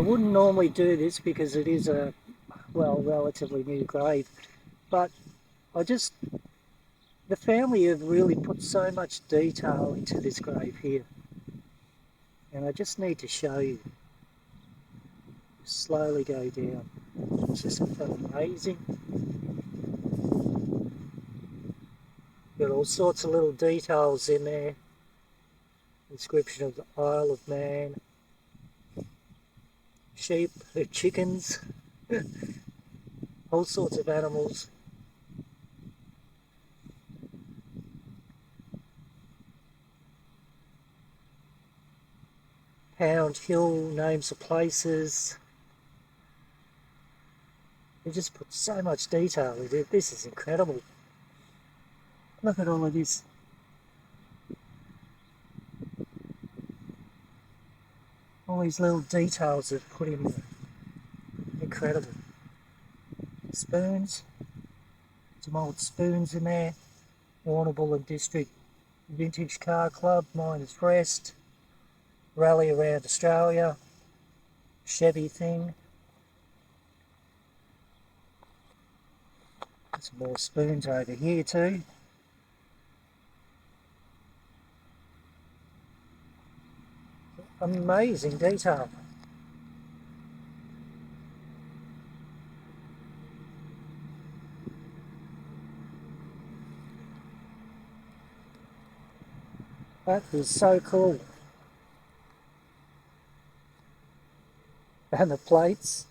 I wouldn't normally do this because it is a, well, relatively new grave, but I just, the family have really put so much detail into this grave here, and I just need to show you. Slowly go down. It's just amazing. Got all sorts of little details in there. Description of the Isle of Man, sheep, chickens, all sorts of animals. Pound Hill, names of places. They just put so much detail into it. This is incredible. Look at all of this. All these little details they've put in there. Incredible. Spoons. Some old spoons in there. Warrnambool and District Vintage Car Club, Miners Rest. Rally Around Australia. Chevy thing. Some more spoons over here too. Amazing detail. That is so cool. And the plates.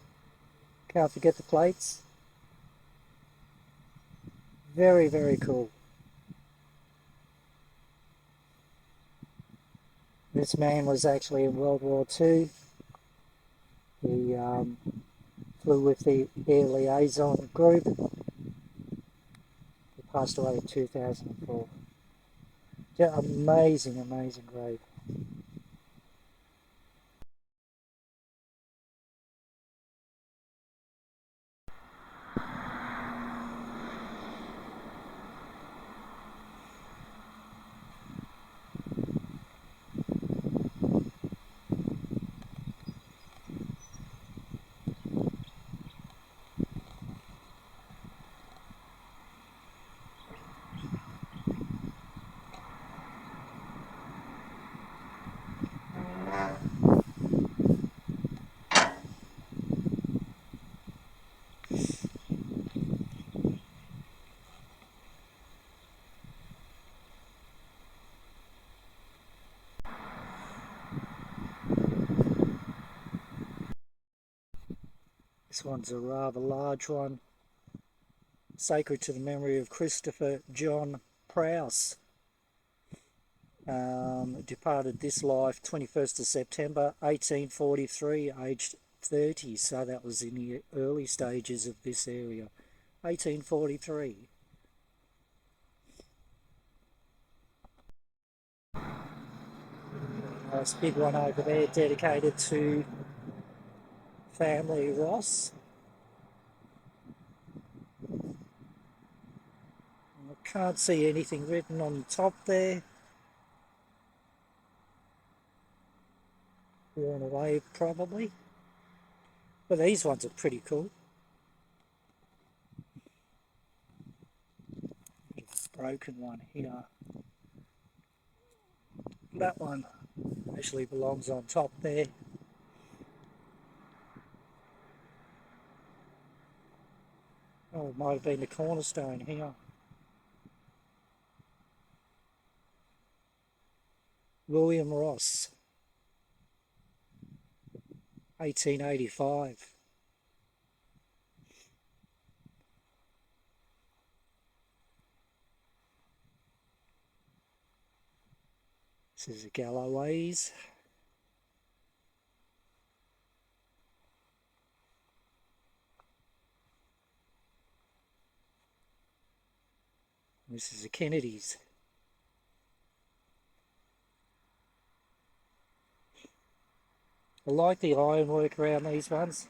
Can't forget the plates. Very, very cool. This man was actually in World War II. He flew with the Air Liaison Group. He passed away in 2004. Yeah, amazing, amazing grave. This one's a rather large one. Sacred to the memory of Christopher John Prowse. Departed this life 21st of September 1843, aged 30. So that was in the early stages of this area. 1843. Nice big one over there dedicated to family Ross. I can't see anything written on the top there. Worn away probably. But these ones are pretty cool. Broken one here. That one actually belongs on top there. Oh, it might have been the cornerstone here. William Ross, 1885. This is a Galloways. This is a Kennedy's. I like the ironwork around these ones.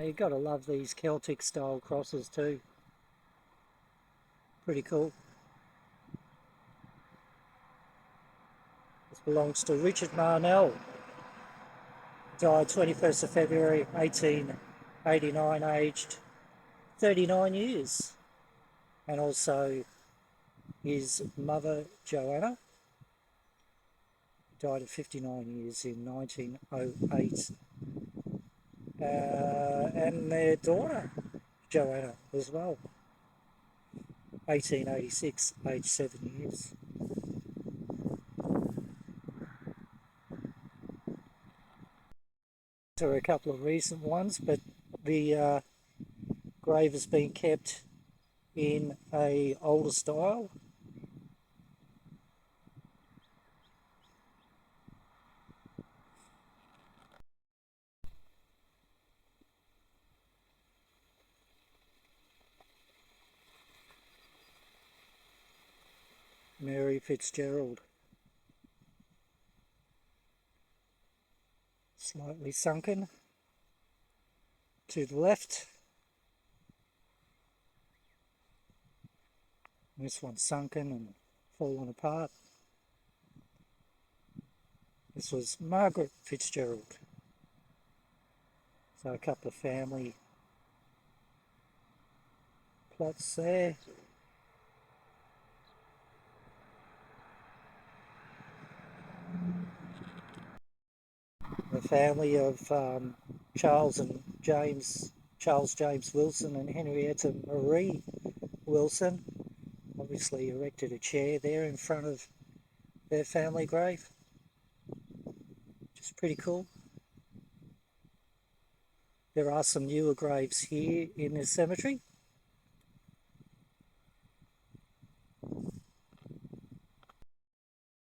You've got to love these Celtic style crosses too. Pretty cool. This belongs to Richard Marnell. Died 21st of February 1889, aged 39 years. And also his mother Joanna died at 59 years in 1908. And their daughter Joanna as well, 1886, aged 7 years. There are a couple of recent ones, but the grave has been kept in a older style. Mary Fitzgerald, slightly sunken to the left. This one's sunken and fallen apart. This was Margaret Fitzgerald. So a couple of family plots there. The family of Charles James Wilson and Henrietta Marie Wilson obviously erected a chair there in front of their family grave, which is pretty cool. There are some newer graves here in this cemetery.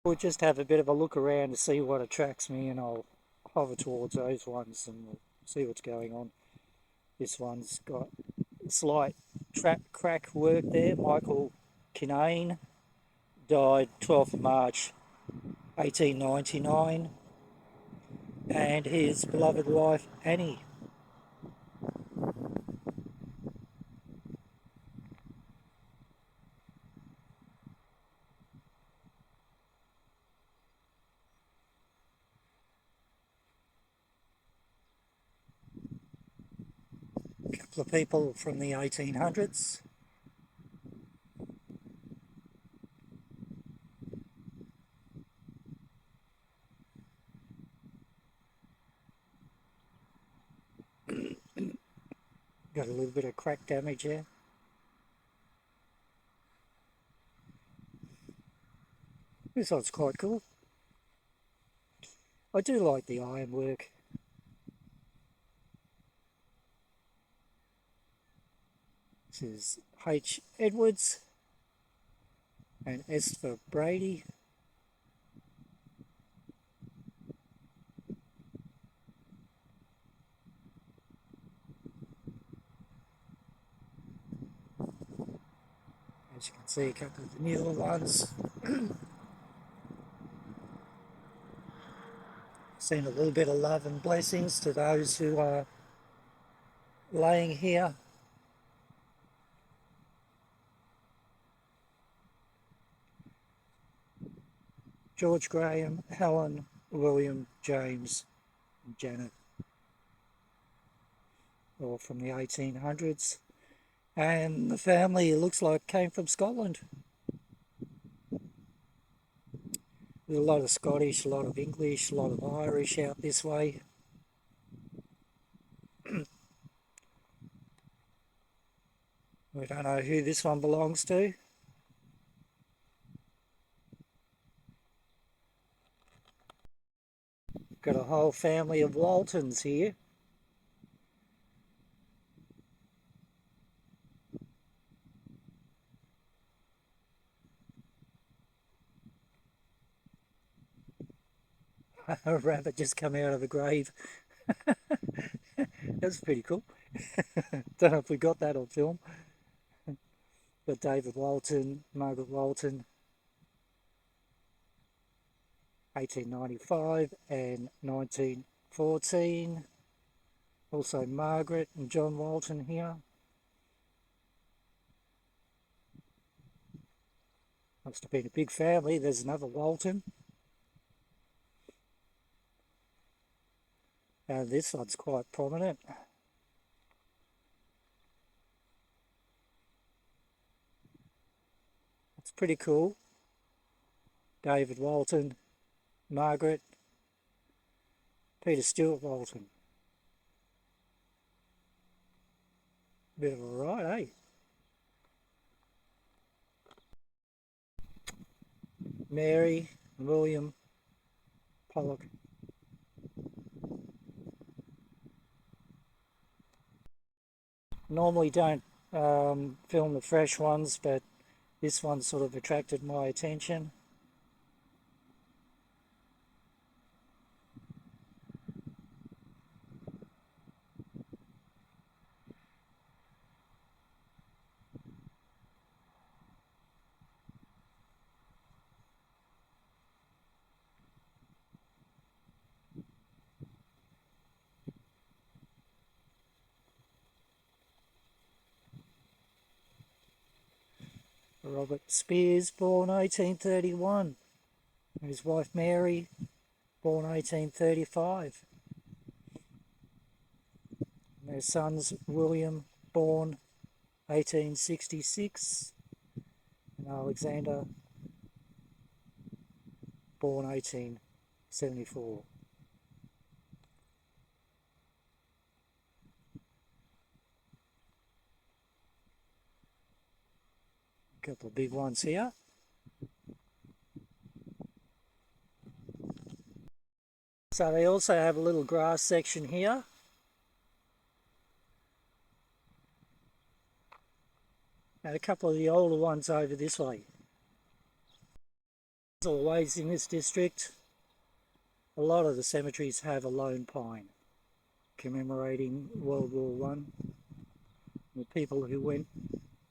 We'll just have a bit of a look around to see what attracts me, and I'll hover towards those ones and we'll see what's going on. This one's got slight trap crack work there. Michael Kinane died 12th of March 1899, and his beloved wife Annie. A couple of people from the 1800s. Got a little bit of crack damage there. This one's quite cool. I do like the ironwork. This is H. Edwards and S. for Brady. As you can see, a couple of the newer ones. Send a little bit of love and blessings to those who are laying here. George Graham, Helen, William, James, and Janet, all from the 1800s. And the family, it looks like, came from Scotland. There's a lot of Scottish, a lot of English, a lot of Irish out this way. We don't know who this one belongs to. Got a whole family of Waltons here. A rabbit just come out of the grave. That's pretty cool. Don't know if we got that on film. But David Walton, Margaret Walton, 1895 and 1914. Also Margaret and John Walton here. Must have been a big family. There's another Walton. This one's quite prominent. It's pretty cool. David Walton, Margaret, Peter Stewart Walton. Bit of a ride, eh? Mary and William Pollock. Normally don't film the fresh ones, but this one sort of attracted my attention. Robert Spears, born 1831. His wife Mary, born 1835. And their sons William, born 1866, and Alexander, born 1874. A couple of big ones here. So they also have a little grass section here. And a couple of the older ones over this way. As always in this district, a lot of the cemeteries have a lone pine commemorating World War One, the people who went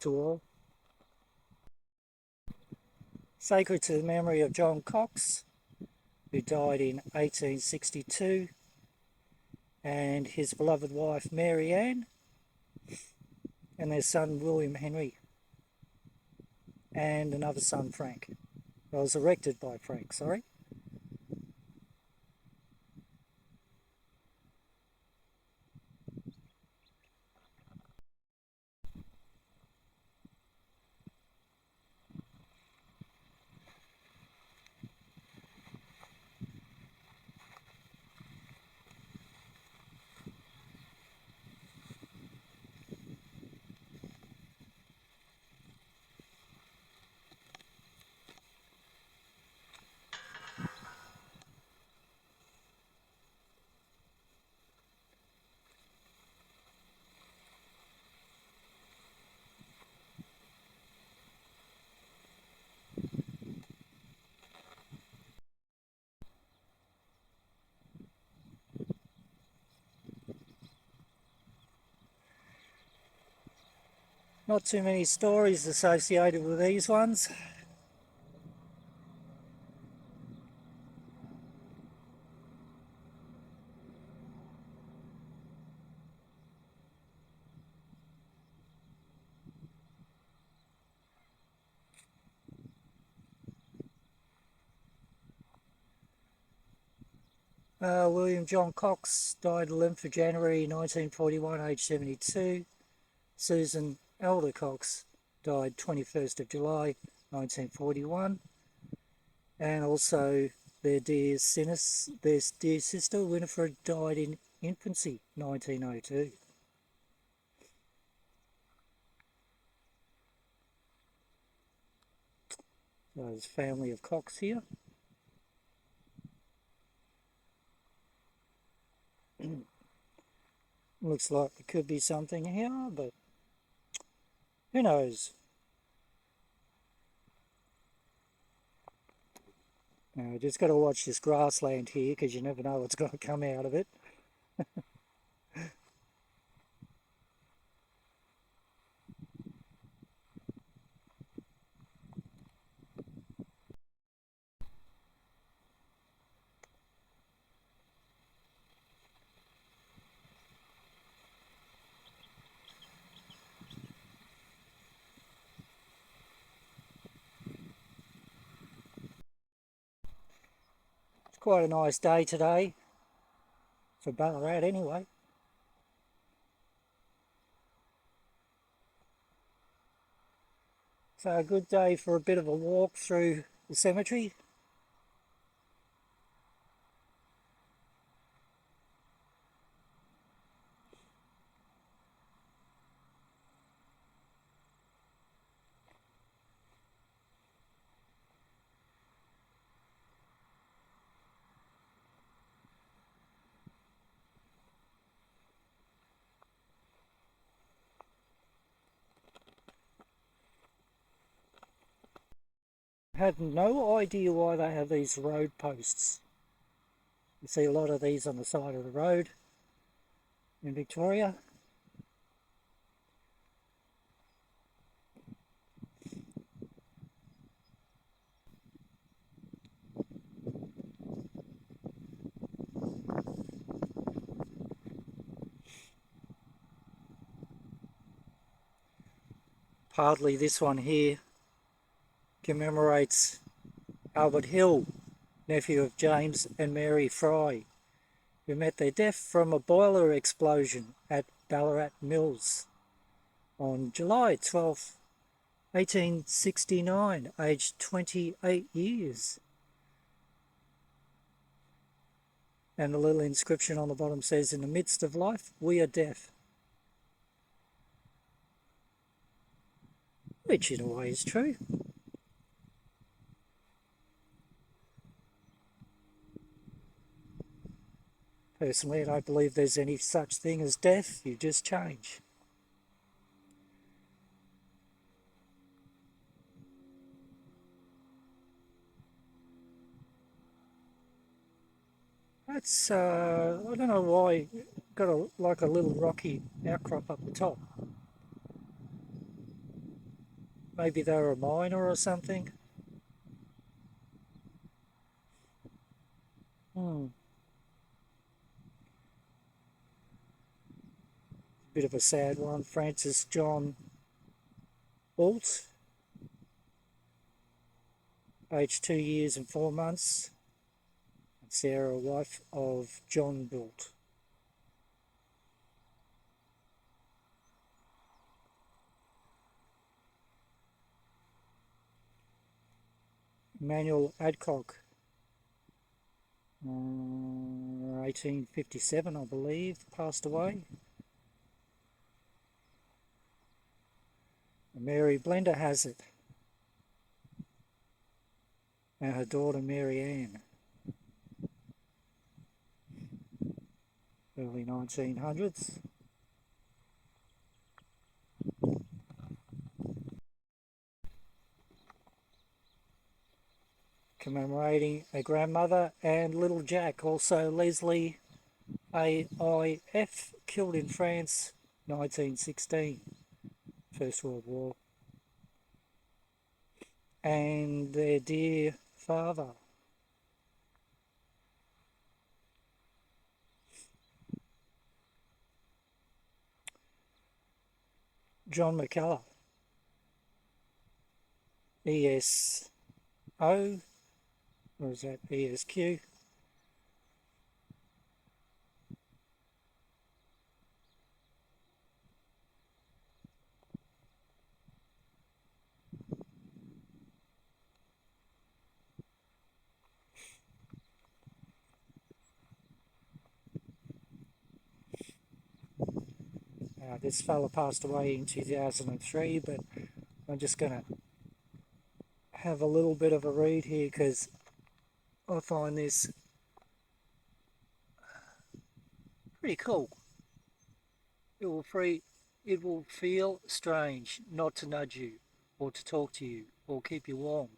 to war. Sacred to the memory of John Cox, who died in 1862, and his beloved wife Mary Ann, and their son William Henry, and another son Frank. It was erected by Frank, sorry. Not too many stories associated with these ones. William John Cox died 11th of January 1941, aged 72. Susan Elder Cox died 21st of July 1941. And also their dear sister Winifred died in infancy 1902. So there's a family of Cox here. Looks like there could be something here, but who knows? Now, just got to watch this grassland here because you never know what's going to come out of it. Quite a nice day today, for Ballarat anyway. So a good day for a bit of a walk through the cemetery. I have no idea why they have these road posts. You see a lot of these on the side of the road in Victoria. Partly this one here commemorates Albert Hill, nephew of James and Mary Fry, who met their death from a boiler explosion at Ballarat Mills on July 12th, 1869, aged 28 years. And the little inscription on the bottom says, "In the midst of life, we are deaf." Which in a way is true. Personally, I don't believe there's any such thing as death, you just change. That's, I don't know why, got like a little rocky outcrop up the top. Maybe they were a miner or something. Bit of a sad one. Francis John Alt, aged 2 years and 4 months. And Sarah, wife of John Bult. Emmanuel Adcock, 1857, I believe, passed away. Mary Blender has it, and her daughter Mary Ann, early 1900s. Commemorating a grandmother and little Jack, also Leslie AIF, killed in France, 1916, First World War. And their dear father, John McCullough, ESO, or is that ESQ? This fella passed away in 2003, but I'm just going to have a little bit of a read here because I find this pretty cool. It will feel strange not to nudge you or to talk to you or keep you warm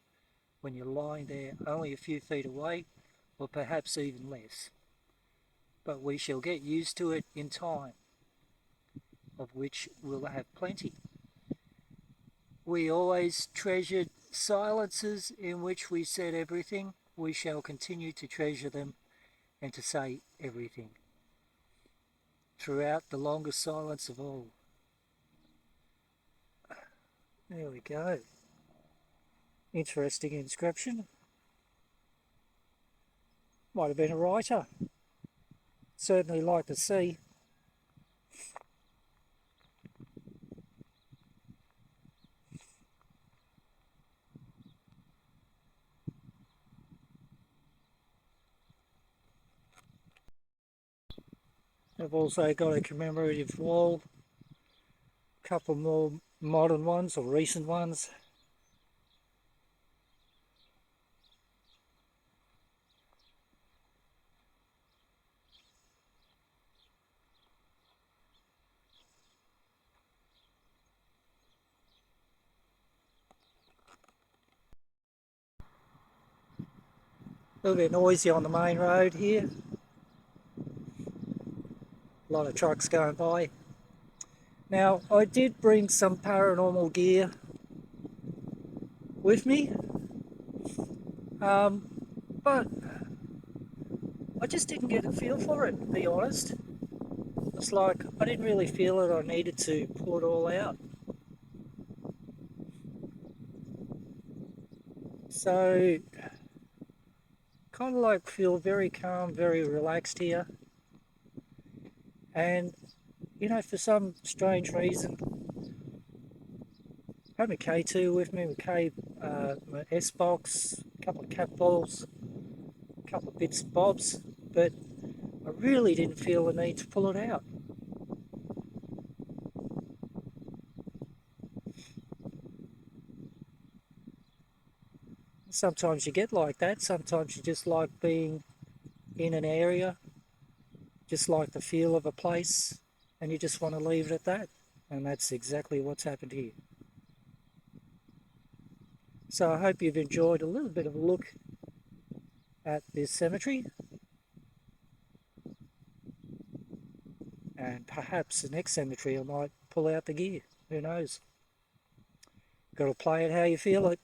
when you're lying there only a few feet away, or perhaps even less. But we shall get used to it in time, of which we'll have plenty. We always treasured silences in which we said everything. We shall continue to treasure them and to say everything throughout the longest silence of all. There we go. Interesting inscription. Might have been a writer. Certainly like to see. I've also got a commemorative wall, a couple more modern ones or recent ones. A little bit noisy on the main road here. A lot of trucks going by. Now, I did bring some paranormal gear with me, but I just didn't get a feel for it, to be honest. It's like I didn't really feel it. I needed to pull it all out. So, kind of like feel very calm, very relaxed here. And, you know, for some strange reason, I have my K2 with me, my S box, a couple of cat balls, a couple of bits and bobs, but I really didn't feel the need to pull it out. Sometimes you get like that, sometimes you just like being in an area, just like the feel of a place, and you just want to leave it at that. And that's exactly what's happened here. So I hope you've enjoyed a little bit of a look at this cemetery, and perhaps the next cemetery I might pull out the gear. Who knows? Got to play it how you feel it.